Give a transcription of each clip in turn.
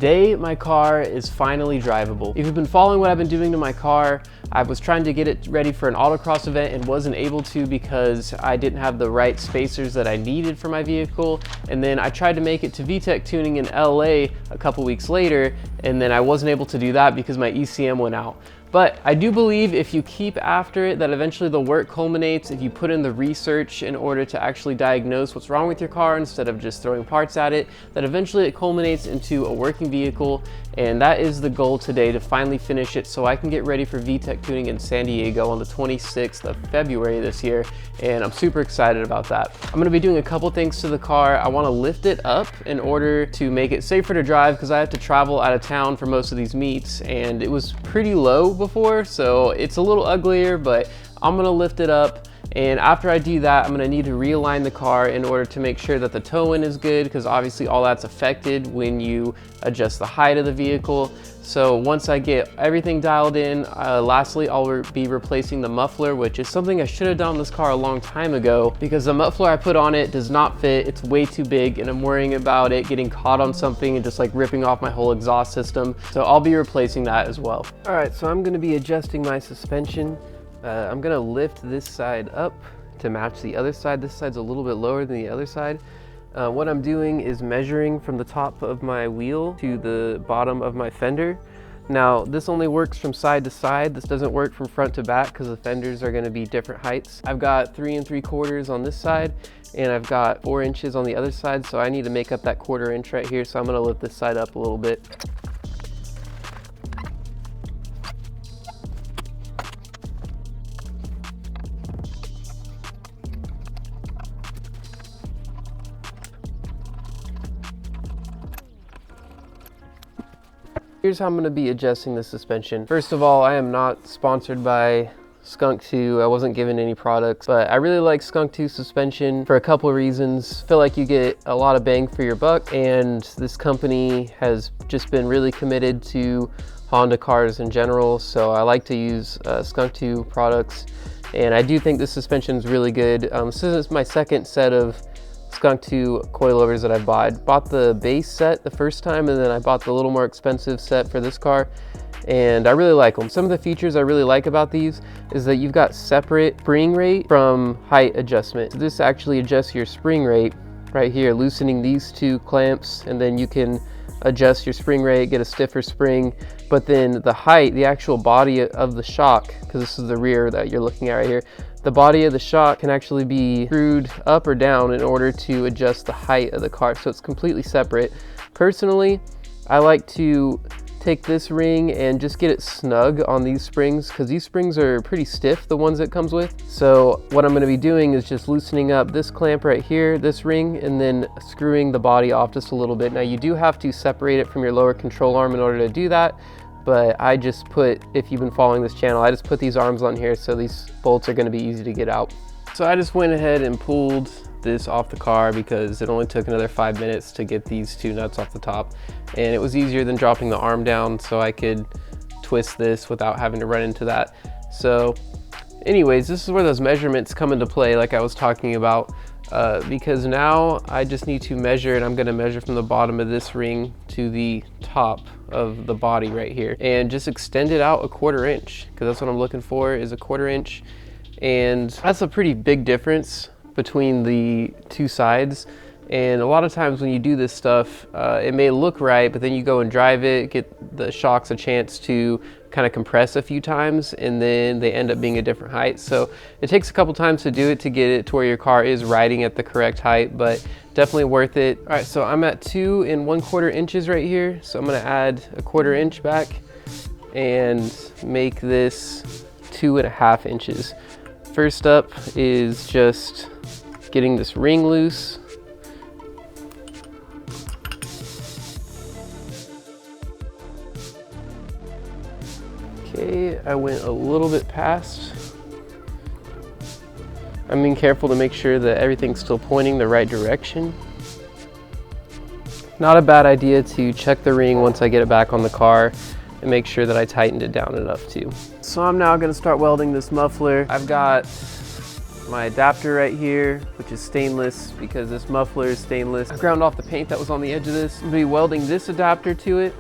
Today, my car is finally drivable. If you've been following what I've been doing to my car, I was trying to get it ready for an autocross event and wasn't able to because I didn't have the right spacers that I needed for my vehicle. And then I tried to make it to VTEC tuning in LA a couple weeks later, and then I wasn't able to do that because my ECM went out. But I do believe if you keep after it, that eventually the work culminates if you put in the research in order to actually diagnose what's wrong with your car instead of just throwing parts at it, that eventually it culminates into a working vehicle. And that is the goal today, to finally finish it so I can get ready for VTEC tuning in San Diego on the 26th of February this year. And I'm super excited about that. I'm gonna be doing a couple things to the car. I wanna lift it up in order to make it safer to drive because I have to travel out of town for most of these meets, and it was pretty low before, so it's a little uglier, but I'm gonna lift it up. And after I do that, I'm gonna need to realign the car in order to make sure that the toe-in is good, because obviously all that's affected when you adjust the height of the vehicle. So once I get everything dialed in, lastly, I'll be replacing the muffler, which is something I should have done on this car a long time ago, because the muffler I put on it does not fit. It's way too big, and I'm worrying about it getting caught on something and just like ripping off my whole exhaust system. So I'll be replacing that as well. All right, so I'm gonna be adjusting my suspension. I'm gonna lift this side up to match the other side. This side's a little bit lower than the other side. What I'm doing is measuring from the top of my wheel to the bottom of my fender. Now, this only works from side to side. This doesn't work from front to back because the fenders are gonna be different heights. I've got 3 3/4 on this side, and I've got 4 inches on the other side, so I need to make up that 1/4 inch right here, so I'm gonna lift this side up a little bit. Here's how I'm going to be adjusting the suspension. First of all, I am not sponsored by Skunk 2. I wasn't given any products, but I really like Skunk 2 suspension for a couple of reasons. I feel like you get a lot of bang for your buck, and this company has just been really committed to Honda cars in general, so I like to use Skunk 2 products, and I do think this suspension is really good. This is my second set of Skunk 2 coilovers that I bought the base set the first time, and then I bought the little more expensive set for this car, and I really like them. Some of the features I really like about these is that you've got separate spring rate from height adjustment. So this actually adjusts your spring rate right here, loosening these 2 clamps, and then you can adjust your spring rate, get a stiffer spring. But then the height, the actual body of the shock, because this is the rear that you're looking at right here, the body of the shock can actually be screwed up or down in order to adjust the height of the car, so it's completely separate. Personally, I like to take this ring and just get it snug on these springs, because these springs are pretty stiff, the ones it comes with. So what I'm going to be doing is just loosening up this clamp right here, this ring, and then screwing the body off just a little bit. Now you do have to separate it from your lower control arm in order to do that, but I just put, if you've been following this channel, I just put these arms on here so these bolts are going to be easy to get out. So I just went ahead and pulled this off the car because it only took another 5 minutes to get these 2 nuts off the top, and it was easier than dropping the arm down, so I could twist this without having to run into that. So anyways, this is where those measurements come into play, like I was talking about, because now I just need to measure, and I'm going to measure from the bottom of this ring to the top of the body right here, and just extend it out a 1/4 inch, because that's what I'm looking for, is a 1/4 inch. And that's a pretty big difference between the 2 sides. And a lot of times when you do this stuff, it may look right, but then you go and drive it, get the shocks a chance to kind of compress a few times, and then they end up being a different height. So it takes a couple times to do it to get it to where your car is riding at the correct height, but definitely worth it. All right, so I'm at 2 1/4 inches right here. So I'm gonna add a 1/4 inch back and make this 2 1/2 inches. First up is just getting this ring loose. Okay, I went a little bit past. I'm being careful to make sure that everything's still pointing the right direction. Not a bad idea to check the ring once I get it back on the car and make sure that I tightened it down enough too. So I'm now gonna start welding this muffler. I've got my adapter right here, which is stainless because this muffler is stainless. I ground off the paint that was on the edge of this. I'm gonna be welding this adapter to it.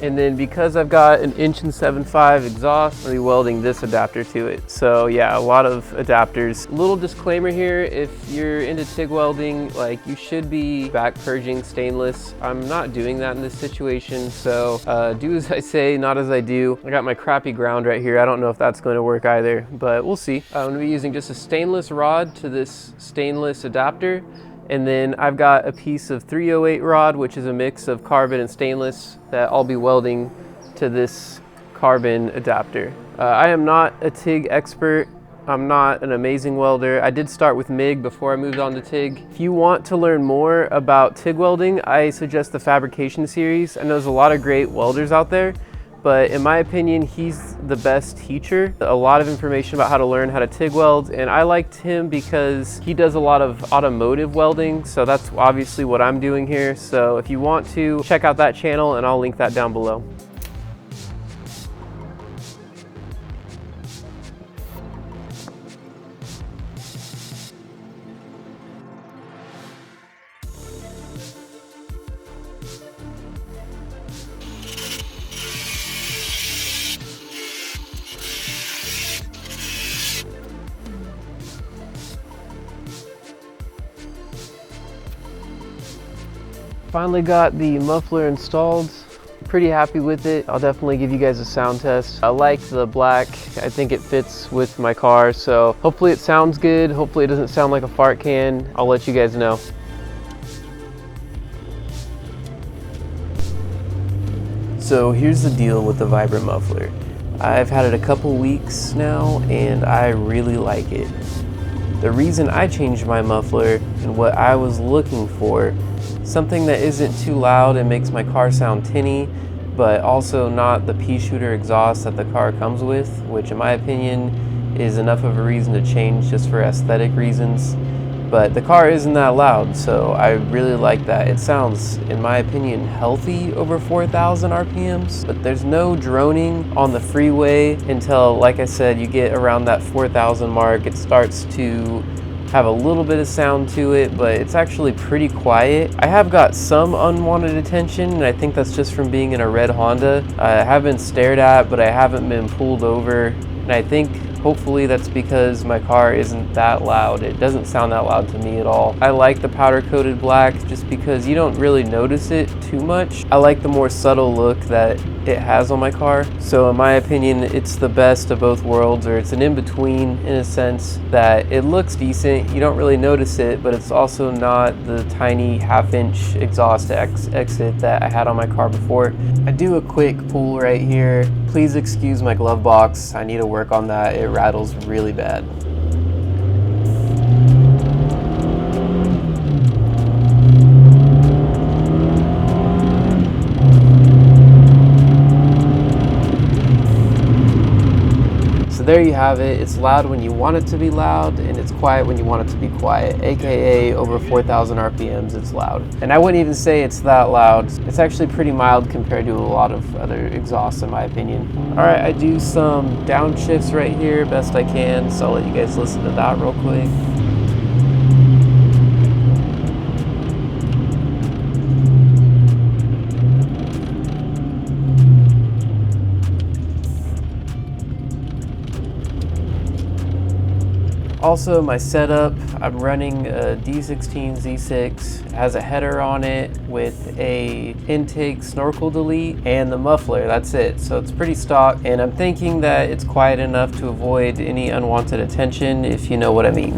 And then because I've got an 1.75" exhaust, I'm gonna be welding this adapter to it. So yeah, a lot of adapters. Little disclaimer here, if you're into TIG welding, like you should be back purging stainless. I'm not doing that in this situation. So do as I say, not as I do. I got my crappy ground right here. I don't know if that's going to work either, but we'll see. I'm gonna be using just a stainless rod to this stainless adapter. And then I've got a piece of 308 rod, which is a mix of carbon and stainless, that I'll be welding to this carbon adapter. I am not a TIG expert. I'm not an amazing welder. I did start with MIG before I moved on to TIG. If you want to learn more about TIG welding, I suggest the Fabrication series. I know there's a lot of great welders out there, but in my opinion, he's the best teacher. A lot of information about how to learn how to TIG weld, and I liked him because he does a lot of automotive welding, so that's obviously what I'm doing here. So if you want to, check out that channel, and I'll link that down below. Finally got the muffler installed. Pretty happy with it. I'll definitely give you guys a sound test. I like the black. I think it fits with my car, so hopefully it sounds good. Hopefully it doesn't sound like a fart can. I'll let you guys know. So here's the deal with the Vibrant muffler. I've had it a couple weeks now and I really like it. The reason I changed my muffler and what I was looking for, something that isn't too loud and makes my car sound tinny, but also not the pea shooter exhaust that the car comes with, which in my opinion is enough of a reason to change just for aesthetic reasons. But the car isn't that loud, so I really like that. It sounds, in my opinion, healthy over 4,000 RPMs, but there's no droning on the freeway until, like I said, you get around that 4,000 mark. It starts to have a little bit of sound to it, but it's actually pretty quiet. I have got some unwanted attention, and I think that's just from being in a red Honda. I have been stared at, but I haven't been pulled over, and I think hopefully that's because my car isn't that loud. It doesn't sound that loud to me at all. I like the powder coated black just because you don't really notice it too much. I like the more subtle look that it has on my car. So in my opinion, it's the best of both worlds, or it's an in-between in a sense that it looks decent. You don't really notice it, but it's also not the tiny half-inch exhaust exit that I had on my car before. I do a quick pull right here. Please excuse my glove box. I need to work on that. It rattles really bad. So there you have it. It's loud when you want it to be loud, and it's quiet when you want it to be quiet, aka over 4,000 RPMs, it's loud. And I wouldn't even say it's that loud. It's actually pretty mild compared to a lot of other exhausts in my opinion. All right, I do some downshifts right here best I can, so I'll let you guys listen to that real quick. Also, my setup, I'm running a D16 Z6. It has a header on it with a intake snorkel delete and the muffler, that's it. So it's pretty stock, and I'm thinking that it's quiet enough to avoid any unwanted attention, if you know what I mean.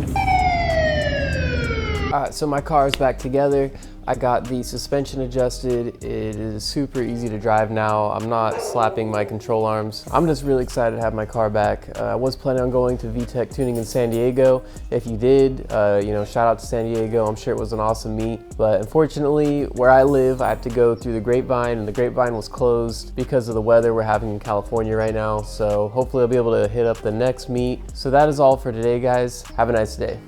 All right, so my car is back together. I got the suspension adjusted. It is super easy to drive now. I'm not slapping my control arms. I'm just really excited to have my car back. I was planning on going to VTech Tuning in San Diego. If you did, you know, shout out to San Diego. I'm sure it was an awesome meet, but unfortunately where I live, I have to go through the Grapevine, and the Grapevine was closed because of the weather we're having in California right now. So hopefully I'll be able to hit up the next meet. So that is all for today, guys. Have a nice day.